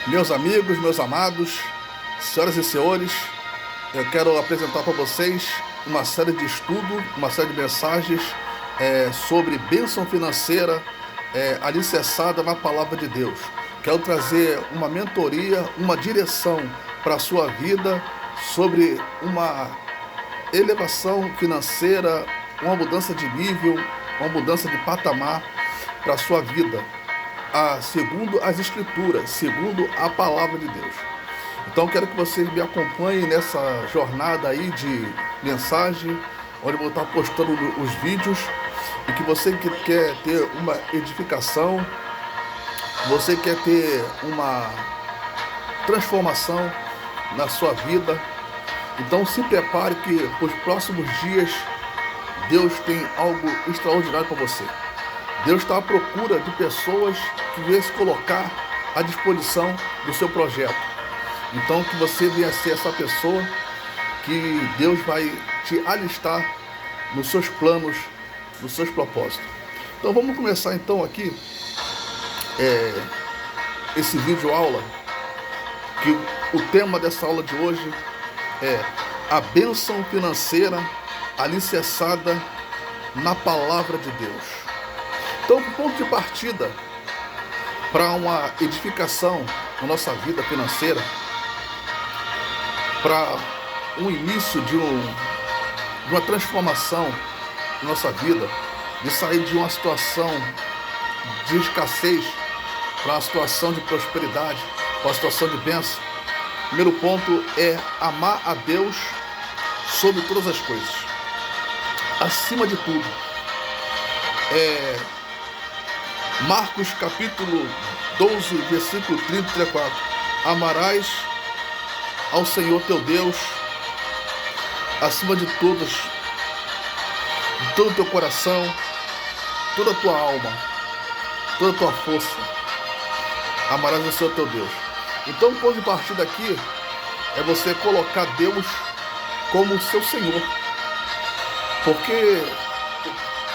Meus amigos, meus amados, senhoras e senhores, eu quero apresentar para vocês uma série de estudos, uma série de mensagens sobre bênção financeira alicerçada na Palavra de Deus. Quero trazer uma mentoria, uma direção para a sua vida sobre uma elevação financeira, uma mudança de nível, uma mudança de patamar para a sua vida, segundo as Escrituras, segundo a Palavra de Deus. Então quero que vocês me acompanhem nessa jornada aí de mensagem, onde eu vou estar postando os vídeos, e que você que quer ter uma edificação, você quer ter uma transformação na sua vida, então se prepare que para os próximos dias Deus tem algo extraordinário para você. Deus está à procura de pessoas que venham se colocar à disposição do seu projeto. Então que você venha ser essa pessoa que Deus vai te alistar nos seus planos, nos seus propósitos. Então vamos começar então aqui esse vídeo aula, que o tema dessa aula de hoje é a bênção financeira alicerçada na Palavra de Deus. Então, o ponto de partida para uma edificação na nossa vida financeira, para um início de uma transformação na nossa vida, de sair de uma situação de escassez para uma situação de prosperidade, para uma situação de bênção. O primeiro ponto é amar a Deus sobre todas as coisas, acima de tudo. Marcos capítulo 12, versículo 34. Amarás ao Senhor teu Deus acima de todas, de todo o teu coração, toda a tua alma, toda a tua força. Amarás ao Senhor teu Deus. Então o ponto de partida aqui é você colocar Deus como seu Senhor, porque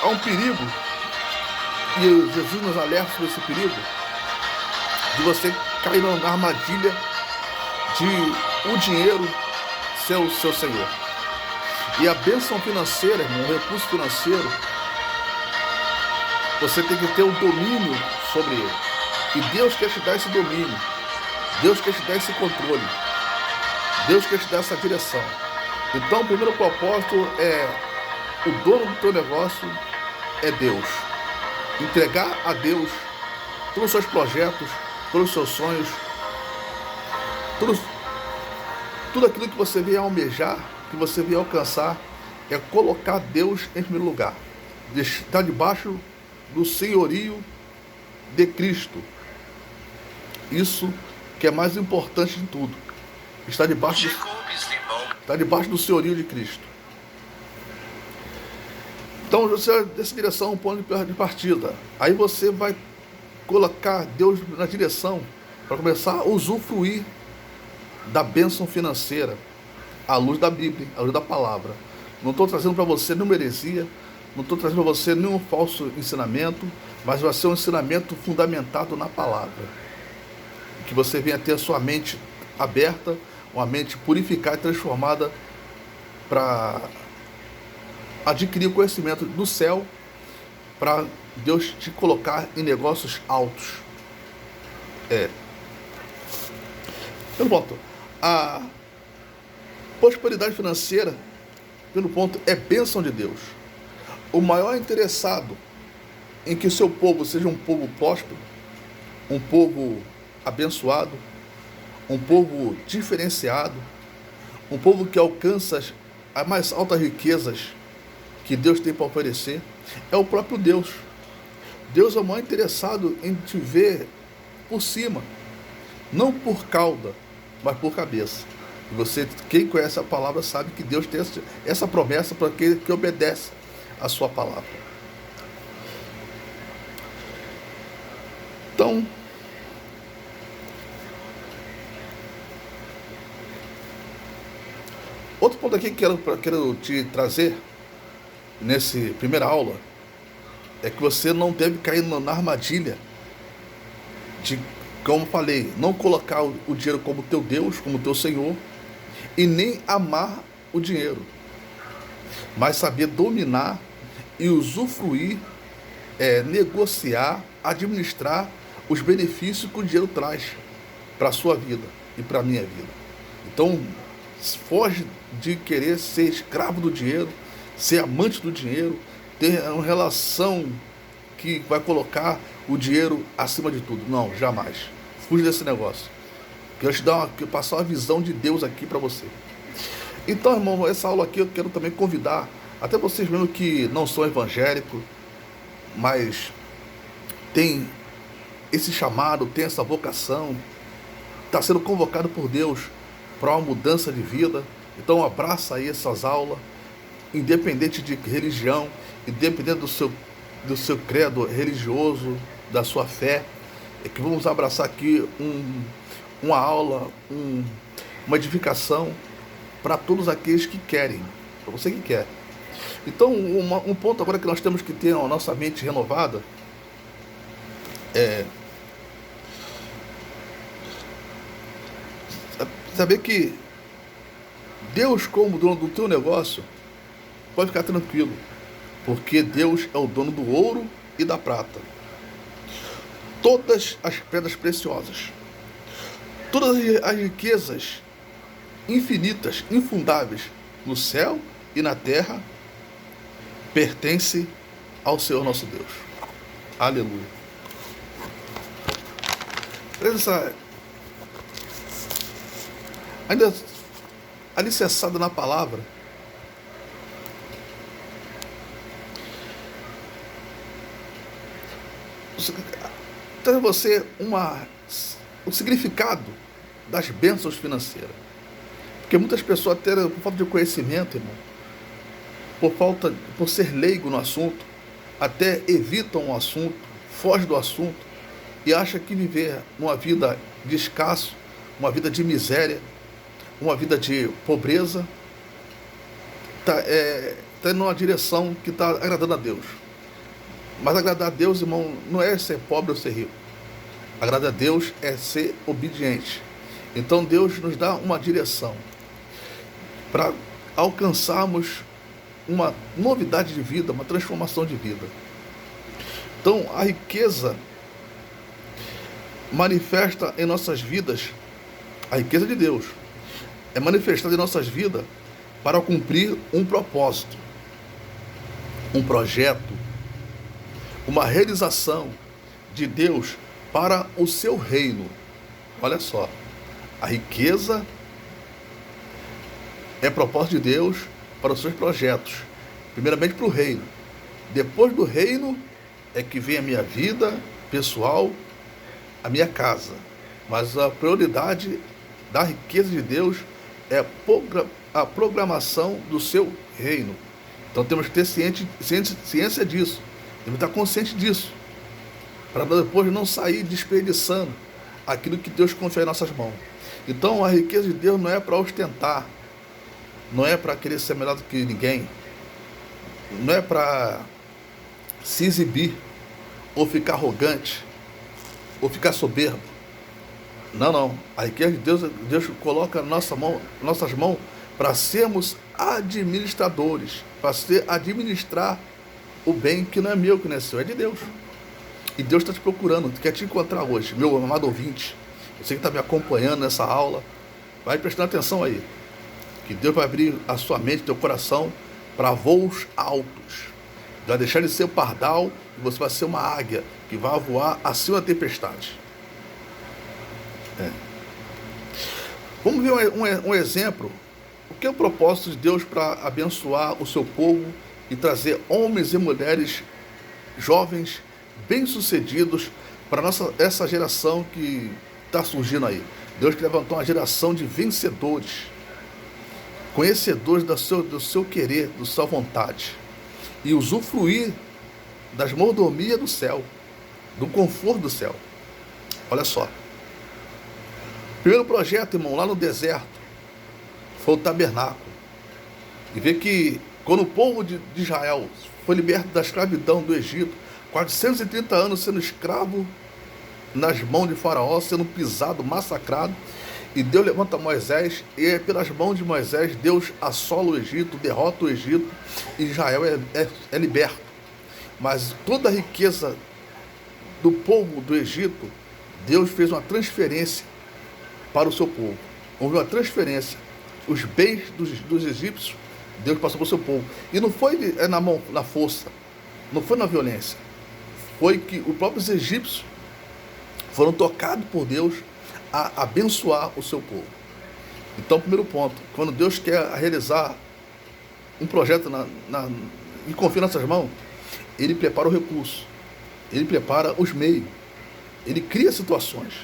há um perigo, e Jesus nos alerta sobre esse perigo, de você cair na armadilha de o dinheiro ser o seu Senhor. E a bênção financeira, irmão, o recurso financeiro, você tem que ter o domínio sobre ele. E Deus quer te dar esse domínio. Deus quer te dar esse controle. Deus quer te dar essa direção. Então o primeiro propósito é: o dono do teu negócio é Deus. Entregar a Deus todos os seus projetos, todos os seus sonhos, tudo aquilo que você vier almejar, que você vier alcançar, é colocar Deus em primeiro lugar. Estar debaixo do senhorio de Cristo. Isso que é mais importante de tudo. Está debaixo do senhorio de Cristo. Então, dessa direção é um ponto de partida. Aí você vai colocar Deus na direção para começar a usufruir da bênção financeira à luz da Bíblia, à luz da palavra. Não estou trazendo para você nenhuma heresia, não estou trazendo para você nenhum falso ensinamento, mas vai ser um ensinamento fundamentado na palavra. Que você venha ter a sua mente aberta, uma mente purificada e transformada para adquirir o conhecimento do céu, para Deus te colocar em negócios altos. Pelo ponto, a prosperidade financeira, pelo ponto, é bênção de Deus. O maior interessado em que seu povo seja um povo próspero, um povo abençoado, um povo diferenciado, um povo que alcança as mais altas riquezas que Deus tem para oferecer, é o próprio Deus. Deus é o maior interessado em te ver por cima, não por cauda, mas por cabeça. E você, quem conhece a palavra, sabe que Deus tem essa promessa para aquele que obedece a sua palavra. Então, outro ponto aqui que quero te trazer nessa primeira aula é que você não deve cair na armadilha de Como falei, não colocar o dinheiro como teu Deus, como teu Senhor, e nem amar o dinheiro, mas saber dominar e usufruir, negociar, administrar os benefícios que o dinheiro traz para a sua vida e para a minha vida. Então, foge de querer ser escravo do dinheiro, ser amante do dinheiro, ter uma relação que vai colocar o dinheiro acima de tudo. Não, jamais. Fuja desse negócio. Quero te dar passar uma visão de Deus aqui para você. Então, irmão, essa aula aqui eu quero também convidar, até vocês mesmo que não são evangélicos, mas tem esse chamado, tem essa vocação, está sendo convocado por Deus para uma mudança de vida. Então abraça aí essas aulas, independente de religião, independente do seu credo religioso, da sua fé, é que vamos abraçar aqui uma aula, uma edificação para todos aqueles que querem, para você que quer. Então um ponto agora que nós temos que ter a nossa mente renovada é saber que Deus, como dono do teu negócio, pode ficar tranquilo, porque Deus é o dono do ouro e da prata, todas as pedras preciosas, todas as riquezas infinitas, infundáveis no céu e na terra, pertence ao Senhor nosso Deus. Aleluia. Essa ainda alicerçada na palavra, traz você o significado das bênçãos financeiras. Porque muitas pessoas, até por falta de conhecimento, irmão, por ser leigo no assunto, até evitam o assunto, fogem do assunto e acham que viver uma vida de escasso, uma vida de miséria, uma vida de pobreza, está numa direção que está agradando a Deus. Mas agradar a Deus, irmão, não é ser pobre ou ser rico. Agradar a Deus é ser obediente. Então Deus nos dá uma direção para alcançarmos uma novidade de vida, uma transformação de vida. Então a riqueza manifesta em nossas vidas, a riqueza de Deus é manifestada em nossas vidas para cumprir um propósito, um projeto, uma realização de Deus para o seu reino. Olha só, a riqueza é propósito de Deus para os seus projetos, primeiramente para o reino. Depois do reino é que vem a minha vida pessoal, a minha casa. Mas a prioridade da riqueza de Deus é a programação do seu reino. Então temos que ter ciência disso, temos que estar consciente disso, para depois não sair desperdiçando aquilo que Deus confia em nossas mãos. Então a riqueza de Deus não é para ostentar, não é para querer ser melhor do que ninguém, não é para se exibir, ou ficar arrogante, ou ficar soberbo. Não. A riqueza de Deus coloca nossas mãos para sermos administradores, para administrar o bem que não é meu, que não é seu, é de Deus. E Deus está te procurando, quer te encontrar hoje, meu amado ouvinte. Você que está me acompanhando nessa aula, vai prestando atenção aí, que Deus vai abrir a sua mente, teu coração, para voos altos. Vai deixar de ser o pardal e você vai ser uma águia que vai voar acima da tempestade. Vamos ver um exemplo. O que é o propósito de Deus para abençoar o seu povo e trazer homens e mulheres jovens, bem-sucedidos para essa geração que está surgindo aí? Deus que levantou uma geração de vencedores, conhecedores do seu querer, da sua vontade, e usufruir das mordomias do céu, do conforto do céu. Olha só. Primeiro projeto, irmão, lá no deserto, foi o tabernáculo. E vê que quando o povo de Israel foi liberto da escravidão do Egito, 430 anos sendo escravo nas mãos de Faraó, sendo pisado, massacrado. E Deus levanta Moisés, e pelas mãos de Moisés, Deus assola o Egito, derrota o Egito, e Israel é liberto. Mas toda a riqueza do povo do Egito, Deus fez uma transferência para o seu povo. Houve uma transferência. Os bens dos egípcios, Deus passou para o seu povo. E não foi na força, não foi na violência. Foi que os próprios egípcios foram tocados por Deus a abençoar o seu povo. Então, primeiro ponto, quando Deus quer realizar um projeto e confia nas suas mãos, Ele prepara o recurso, Ele prepara os meios, Ele cria situações.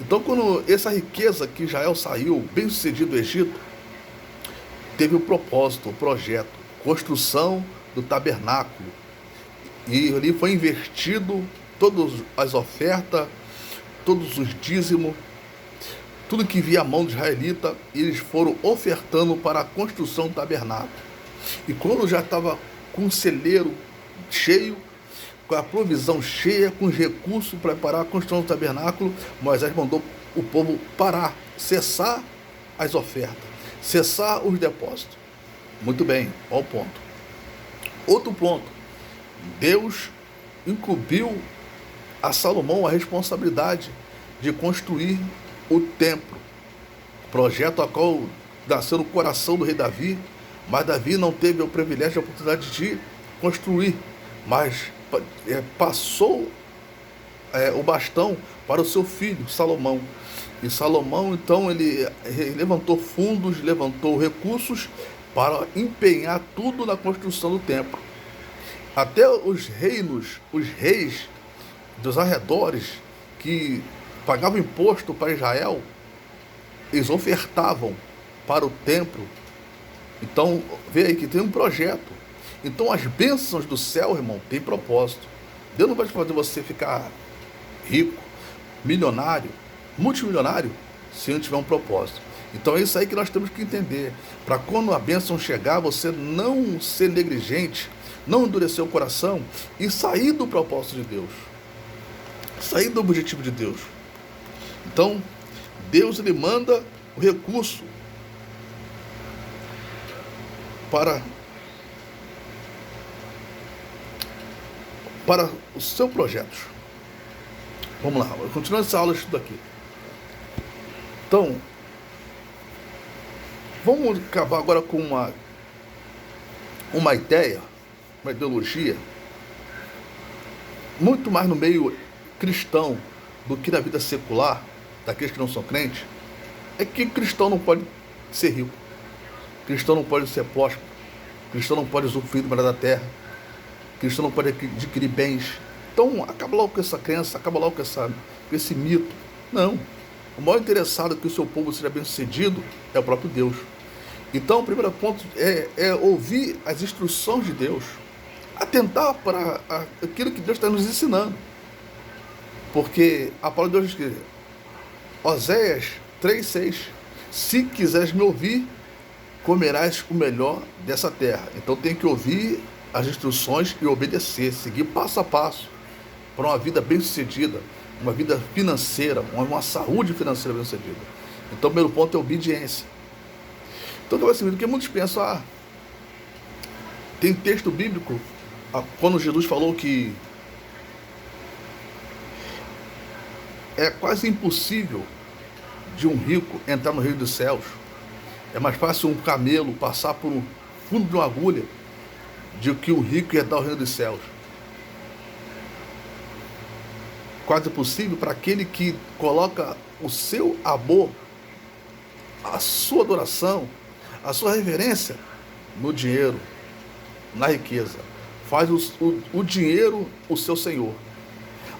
Então, quando essa riqueza que Israel saiu bem sucedido do Egito, teve um propósito, um projeto, construção do tabernáculo. E ali foi investido todas as ofertas, todos os dízimos, tudo que via a mão do israelita, eles foram ofertando para a construção do tabernáculo. E quando já estava com o celeiro cheio, com a provisão cheia, com os recursos para preparar a construção do tabernáculo, Moisés mandou o povo parar, cessar as ofertas, cessar os depósitos. Muito bem, qual o ponto? Outro ponto, Deus incumbiu a Salomão a responsabilidade de construir o templo, projeto a qual nasceu no coração do rei Davi, mas Davi não teve o privilégio, a oportunidade de construir, mas passou o bastão para o seu filho, Salomão. E Salomão, então, ele levantou fundos, levantou recursos para empenhar tudo na construção do templo. Até os reis dos arredores, que pagavam imposto para Israel, eles ofertavam para o templo. Então, vê aí que tem um projeto. Então, as bênçãos do céu, irmão, tem propósito. Deus não vai fazer você ficar rico, milionário, multimilionário, se não tiver um propósito. Então, é isso aí que nós temos que entender. Para quando a bênção chegar, você não ser negligente, não endurecer o coração e sair do propósito de Deus. Sair do objetivo de Deus. Então, Deus, ele manda o recurso para os seus projetos. Vamos lá, continuando essa aula, estudo aqui. Então, vamos acabar agora com uma ideia, uma ideologia, muito mais no meio cristão do que na vida secular, daqueles que não são crentes, é que cristão não pode ser rico, cristão não pode ser próspero, cristão não pode usufruir do melhor da terra, cristão não pode adquirir bens. Então, acaba logo com essa crença, acaba logo com esse mito. Não. O maior interessado que o seu povo seja bem-sucedido é o próprio Deus. Então, o primeiro ponto é ouvir as instruções de Deus, atentar para aquilo que Deus está nos ensinando. Porque a palavra de Deus diz que, Oséias 3,6, se quiseres me ouvir, comerás o melhor dessa terra. Então tem que ouvir as instruções e obedecer, seguir passo a passo para uma vida bem-sucedida, uma vida financeira, uma saúde financeira bem-sucedida. Então o primeiro ponto é obediência. Então vai ser porque muitos pensam, tem texto bíblico, quando Jesus falou que é quase impossível de um rico entrar no reino dos céus. É mais fácil um camelo passar por um fundo de uma agulha do que um rico herdar o reino dos céus. Quase possível para aquele que coloca o seu amor, a sua adoração, a sua reverência no dinheiro, na riqueza. Faz o dinheiro o seu senhor.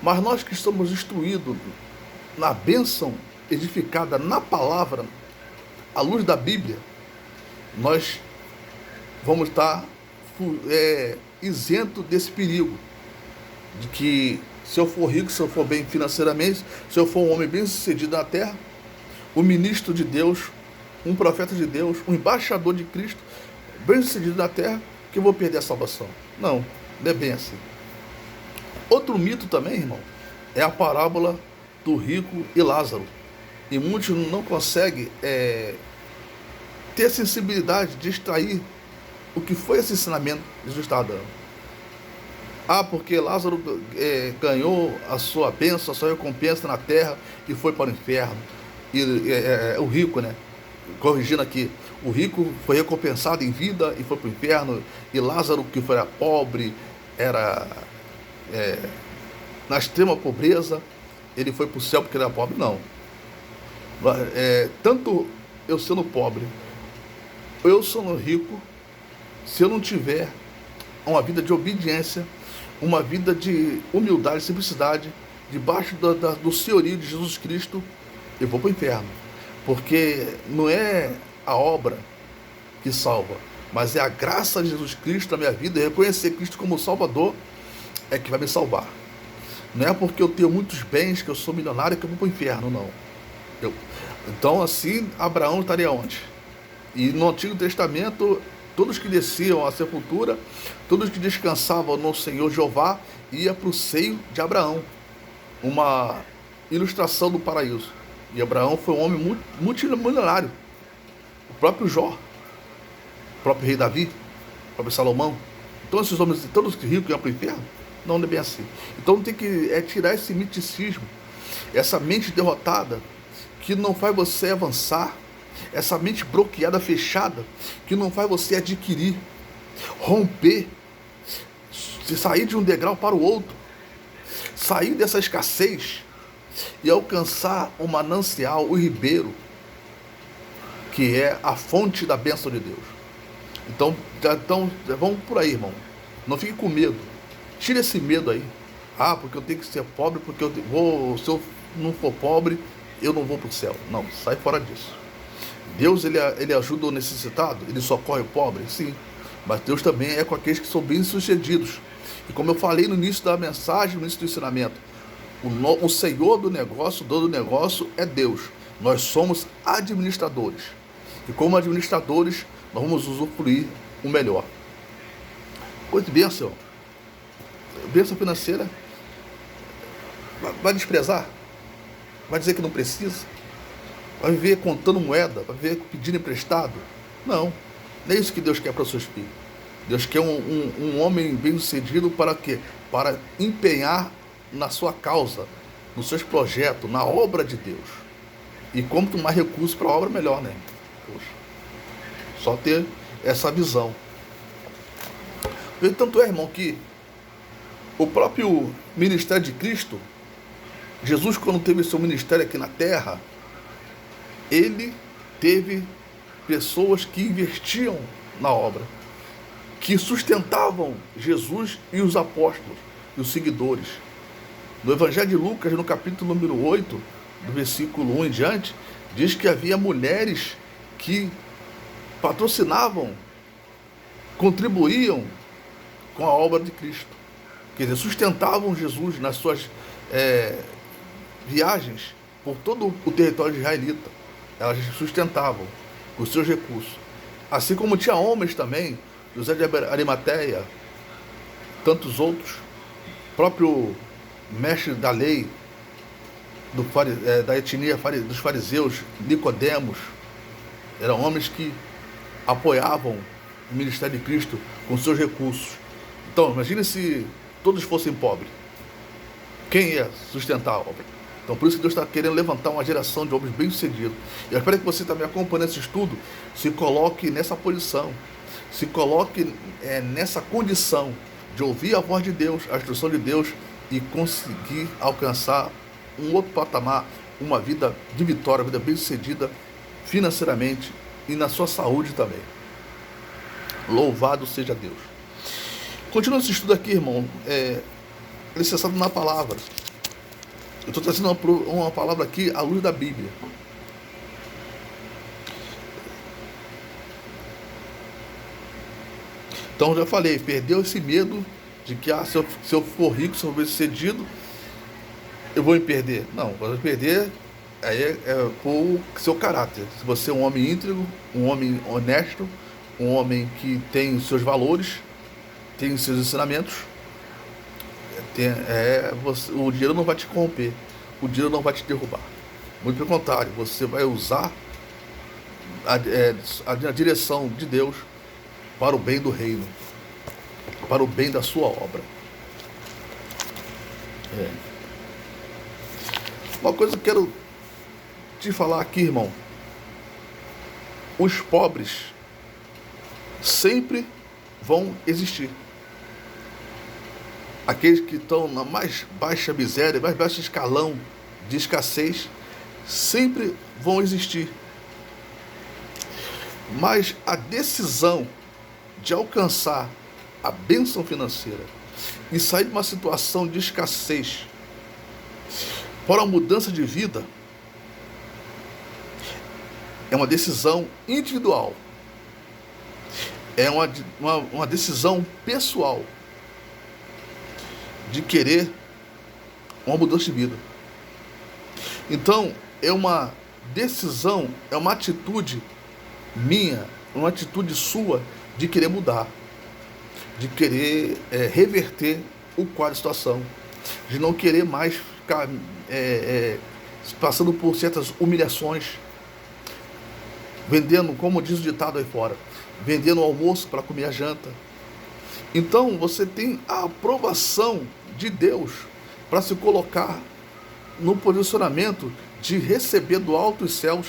Mas nós que estamos instruídos na bênção edificada na palavra, à luz da Bíblia, nós vamos estar isento desse perigo de que, se eu for rico, se eu for bem financeiramente, se eu for um homem bem sucedido na terra, um ministro de Deus, um profeta de Deus, um embaixador de Cristo, bem sucedido na terra, que eu vou perder a salvação. Não é bem assim. Outro mito também, irmão, é a parábola do rico e Lázaro. E muitos não conseguem ter a sensibilidade de extrair o que foi esse ensinamento que Jesus está dando. Porque Lázaro ganhou a sua bênção, a sua recompensa na terra e foi para o inferno. E o rico, né? Corrigindo aqui, o rico foi recompensado em vida e foi para o inferno. E Lázaro, que era pobre, era na extrema pobreza, ele foi para o céu porque ele era pobre. Não. Tanto eu sendo pobre, eu sendo rico, se eu não tiver uma vida de obediência, uma vida de humildade, simplicidade, debaixo do senhorio de Jesus Cristo, eu vou para o inferno. Porque não é a obra que salva, mas é a graça de Jesus Cristo na minha vida, e reconhecer Cristo como Salvador é que vai me salvar. Não é porque eu tenho muitos bens, que eu sou milionário, que eu vou para o inferno, não. Então, assim, Abraão estaria onde? E no Antigo Testamento, todos que desciam à sepultura, todos que descansavam no Senhor Jeová, ia para o seio de Abraão. Uma ilustração do paraíso. E Abraão foi um homem multimilionário. O próprio Jó, o próprio rei Davi, o próprio Salomão. Então esses homens, todos ricos iam para o inferno? Não é bem assim. Então tem que tirar esse miticismo, essa mente derrotada, que não faz você avançar, essa mente bloqueada, fechada, que não faz você adquirir, romper, sair de um degrau para o outro, sair dessa escassez e alcançar o manancial, o ribeiro, que é a fonte da bênção de Deus. Então vamos por aí, irmão. Não fique com medo. Tira esse medo aí. Porque eu tenho que ser pobre, porque se eu não for pobre, eu não vou para o céu. Não, sai fora disso. Deus, ele ajuda o necessitado, ele socorre o pobre, sim. Mas Deus também é com aqueles que são bem-sucedidos. E como eu falei no início da mensagem, no início do ensinamento, o Senhor do negócio, o dono do negócio é Deus. Nós somos administradores. E como administradores, nós vamos usufruir o melhor. Coisa de bênção. Bênção financeira. Vai desprezar? Vai dizer que não precisa? Vai viver contando moeda? Vai viver pedindo emprestado? Não. Não é isso que Deus quer para os seus filhos. Deus quer um homem bem-sucedido para quê? Para empenhar na sua causa, nos seus projetos, na obra de Deus. E quanto mais recursos para a obra, melhor, né? Poxa. Só ter essa visão. Tanto é, irmão, que o próprio ministério de Cristo, Jesus, quando teve seu ministério aqui na terra, ele teve pessoas que investiam na obra, que sustentavam Jesus e os apóstolos e os seguidores. No Evangelho de Lucas, no capítulo número 8, do versículo 1 em diante, diz que havia mulheres que patrocinavam, contribuíam com a obra de Cristo. Quer dizer, sustentavam Jesus nas suas viagens por todo o território israelita. Elas sustentavam com os seus recursos. Assim como tinha homens também, José de Arimateia, tantos outros, próprio mestre da lei, da etnia dos fariseus, Nicodemos, eram homens que apoiavam o ministério de Cristo com seus recursos. Então, imagine se todos fossem pobres. Quem ia sustentar a obra? Então, por isso que Deus está querendo levantar uma geração de homens bem-sucedidos. Eu espero que você também, acompanhando esse estudo, se coloque nessa posição, se coloque nessa condição de ouvir a voz de Deus, a instrução de Deus, e conseguir alcançar um outro patamar, uma vida de vitória, uma vida bem-sucedida financeiramente e na sua saúde também. Louvado seja Deus. Continuando esse estudo aqui, irmão, licenciado na palavra. Eu estou trazendo uma palavra aqui à luz da Bíblia. Então, já falei, perdeu esse medo de que se eu for rico, se eu for bem-sucedido, eu vou me perder. Não, você perder por o seu caráter. Se você é um homem íntegro, um homem honesto, um homem que tem seus valores, tem seus ensinamentos, o dinheiro não vai te corromper. o dinheiro não vai te derrubar. Muito pelo contrário, você vai usar a direção de Deus para o bem do reino, para o bem da sua obra. Uma coisa que eu quero te falar aqui, irmão. Os pobres sempre vão existir. Aqueles que estão na mais baixa miséria, mais baixo escalão de escassez, sempre vão existir. Mas a decisão de alcançar a bênção financeira e sair de uma situação de escassez para uma mudança de vida é uma decisão individual. É uma decisão pessoal de querer uma mudança de vida. Então, é uma decisão, é uma atitude minha, uma atitude sua de querer mudar, de querer reverter o quadro de situação, de não querer mais ficar passando por certas humilhações, vendendo, como diz o ditado aí fora, vendendo o almoço para comer a janta. Então você tem a aprovação de Deus para se colocar no posicionamento de receber do alto dos céus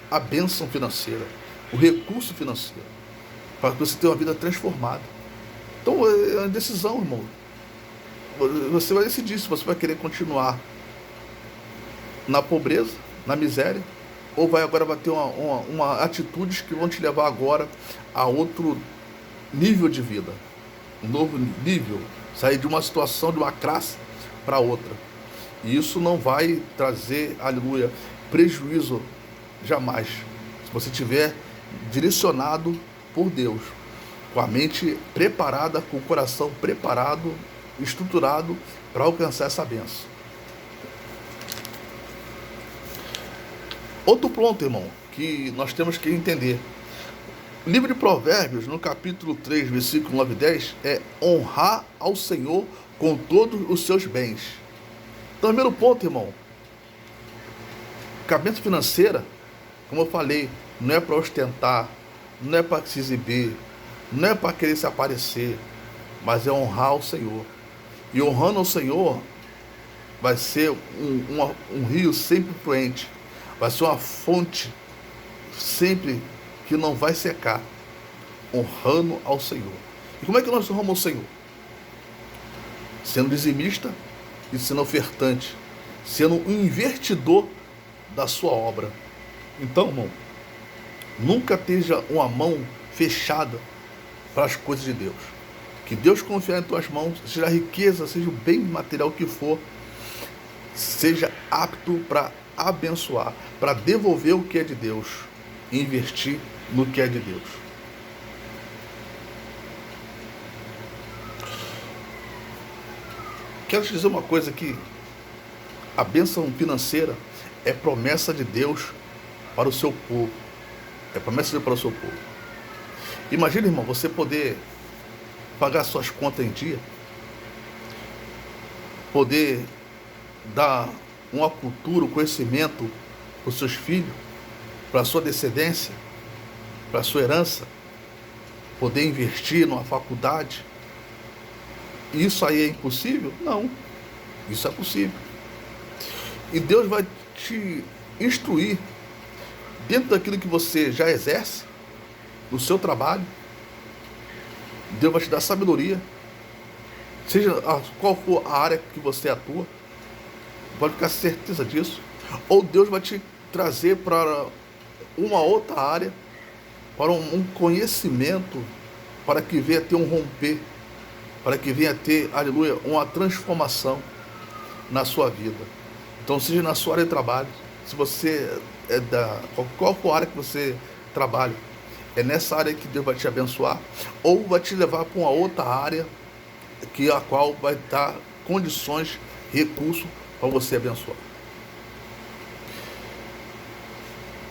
a bênção financeira, o recurso financeiro, para que você tenha uma vida transformada. Então é uma decisão, irmão. Você vai decidir se você vai querer continuar na pobreza, na miséria, ou vai ter uma atitudes que vão te levar agora a outro nível de vida, um novo nível, sair de uma situação, de uma classe para outra. E isso não vai trazer, aleluia, prejuízo jamais, se você estiver direcionado por Deus, com a mente preparada, com o coração preparado, estruturado para alcançar essa bênção. Outro ponto, irmão, que nós temos que entender. O livro de Provérbios, no capítulo 3, versículo 9 e 10, é honrar ao Senhor com todos os seus bens. Então, primeiro ponto, irmão, a bênção financeira, como eu falei, não é para ostentar, não é para se exibir, não é para querer se aparecer, mas é honrar o Senhor. E honrando o Senhor, vai ser um rio sempre fluente, vai ser uma fonte sempre que não vai secar, honrando ao Senhor. E como é que nós honramos ao Senhor? Sendo dizimista e sendo ofertante, sendo um investidor da sua obra. Então, irmão, nunca esteja uma mão fechada para as coisas de Deus. Que Deus confiar em tuas mãos, seja a riqueza, seja o bem material que for, seja apto para abençoar, para devolver o que é de Deus e investir no que é de Deus. Quero te dizer uma coisa aqui. A bênção financeira é promessa de Deus para o seu povo. É promessa de Deus para o seu povo. Imagina, irmão, você poder pagar suas contas em dia, poder dar uma cultura, um conhecimento para os seus filhos, para a sua descendência, para a sua herança, poder investir numa faculdade. Isso aí é impossível? Não, isso é possível. E Deus vai te instruir dentro daquilo que você já exerce, no seu trabalho. Deus vai te dar sabedoria, seja qual for a área que você atua, pode ficar certeza disso. Ou Deus vai te trazer para uma outra área, para um conhecimento, para que venha ter um romper, para que venha ter, aleluia, uma transformação na sua vida. Então, seja na sua área de trabalho, se você qual for a área que você trabalha, é nessa área que Deus vai te abençoar, ou vai te levar para uma outra área a qual vai dar condições, recursos para você abençoar.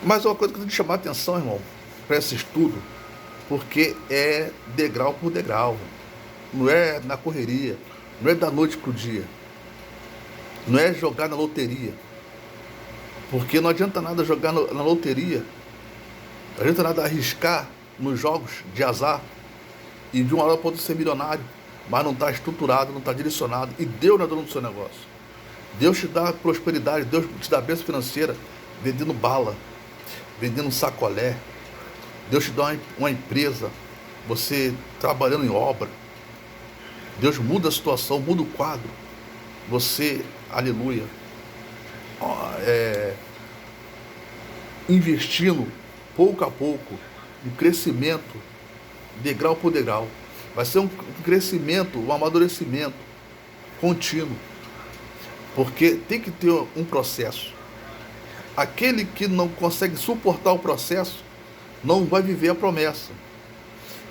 Mas uma coisa que eu tenho que chamar a atenção, irmão, para esse estudo, porque é degrau por degrau, não é na correria, não é da noite para o dia, não é jogar na loteria, Porque não adianta nada jogar na loteria, não adianta nada arriscar nos jogos de azar e de uma hora para outra ser milionário, mas não está estruturado, não está direcionado, e Deus não é dono do seu negócio. Deus te dá prosperidade, Deus te dá bênção financeira vendendo bala, vendendo sacolé. Deus te dá uma empresa, você trabalhando em obra. Deus muda a situação, muda o quadro. Você, aleluia, investindo pouco a pouco, um crescimento, degrau por degrau. Vai ser um crescimento, um amadurecimento contínuo. Porque tem que ter um processo. Aquele que não consegue suportar o processo não vai viver a promessa.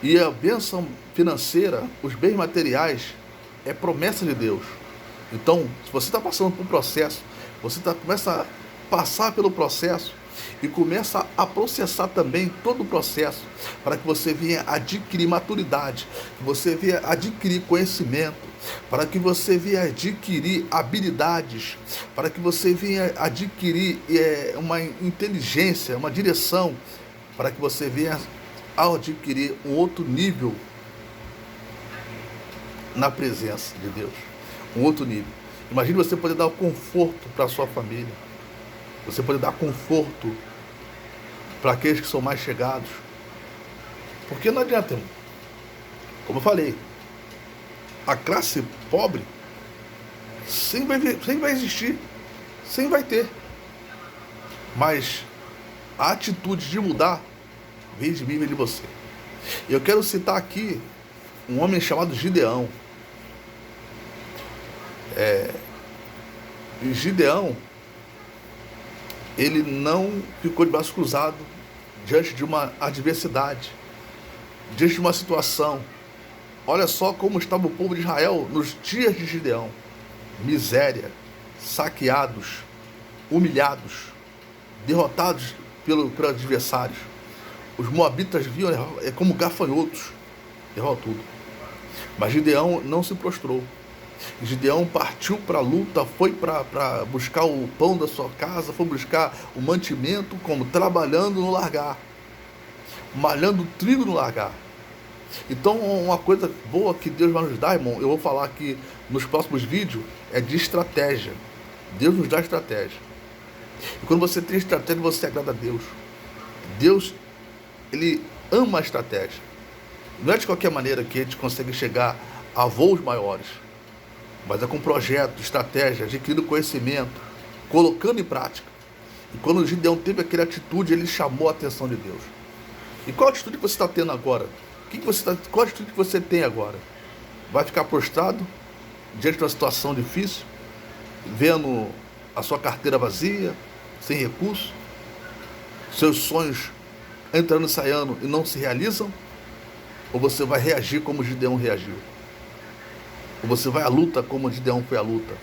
E a bênção financeira, os bens materiais, é promessa de Deus. Então, se você está passando por um processo, você começa a passar pelo processo e começa a processar também todo o processo, para que você venha adquirir maturidade, que você venha adquirir conhecimento, para que você venha adquirir habilidades, para que você venha adquirir uma inteligência, uma direção, para que você venha adquirir um outro nível na presença de Deus, um outro nível. Imagine você poder dar conforto para a sua família, você poder dar conforto para aqueles que são mais chegados, porque não adianta, irmão. Como eu falei, a classe pobre sempre vai existir, sempre vai ter, mas a atitude de mudar vem de mim, vem de você. Eu quero citar aqui um homem chamado Gideão. Gideão, ele não ficou de braço cruzado diante de uma adversidade, diante de uma situação. Olha só como estava o povo de Israel nos dias de Gideão: miséria, saqueados, humilhados, derrotados pelos adversários. Os moabitas viam como gafanhotos, errou tudo. Mas Gideão não se prostrou. Gideão partiu para a luta, foi para buscar o pão da sua casa, foi buscar o mantimento, como trabalhando no largar, malhando trigo no largar. Então, uma coisa boa que Deus vai nos dar, irmão, eu vou falar aqui nos próximos vídeos, é de estratégia. Deus nos dá estratégia. E quando você tem estratégia, você agrada a Deus. Deus, Ele ama a estratégia. Não é de qualquer maneira que a gente consegue chegar a voos maiores, mas é com projeto, estratégia, adquirindo conhecimento, colocando em prática. E quando o Gideão teve aquela atitude, ele chamou a atenção de Deus. E qual a atitude que você está tendo agora? Qual a atitude que você tem agora? Vai ficar prostrado diante de uma situação difícil, vendo a sua carteira vazia, sem recursos, seus sonhos entrando e saindo e não se realizam? Ou você vai reagir como Gideão reagiu? Ou você vai à luta como Gideão foi à luta?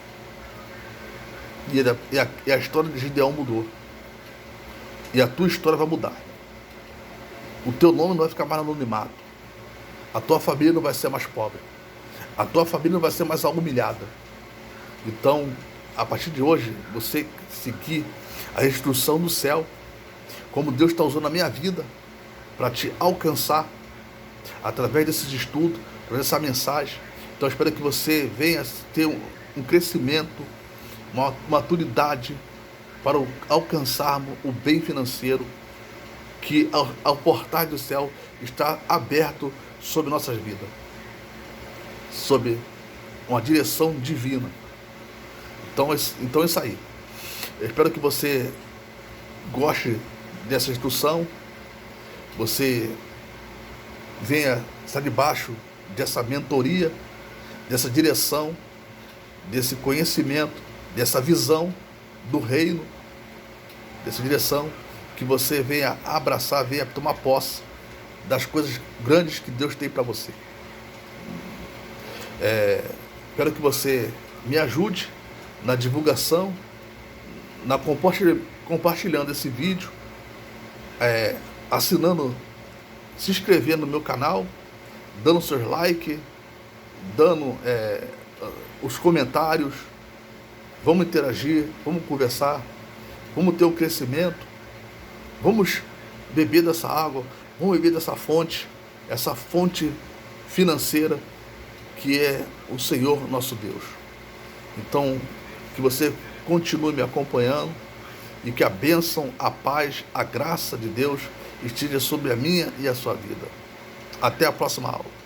E a história de Gideão mudou. E a tua história vai mudar. O teu nome não vai ficar mais no anonimato. A tua família não vai ser mais pobre. A tua família não vai ser mais humilhada. Então, a partir de hoje, você seguir a instrução do céu, como Deus está usando a minha vida para te alcançar, através desses estudos, através dessa mensagem. Então, eu espero que você venha ter um crescimento, uma maturidade para alcançarmos o bem financeiro, que ao portal do céu está aberto sobre nossas vidas, sob uma direção divina. Então é isso aí. Eu espero que você goste dessa instrução, você venha estar debaixo dessa mentoria, dessa direção, desse conhecimento, dessa visão do reino, dessa direção, que você venha abraçar, venha tomar posse das coisas grandes que Deus tem para você. Espero que você me ajude na divulgação, compartilhando esse vídeo, assinando, se inscrevendo no meu canal, dando seus likes, dando os comentários. Vamos interagir, vamos conversar. vamos ter um crescimento, vamos beber dessa água, vamos beber dessa fonte, essa fonte financeira que é o Senhor nosso Deus. Então, que você continue me acompanhando e que a bênção, a paz, a graça de Deus esteja sobre a minha e a sua vida. Até a próxima aula.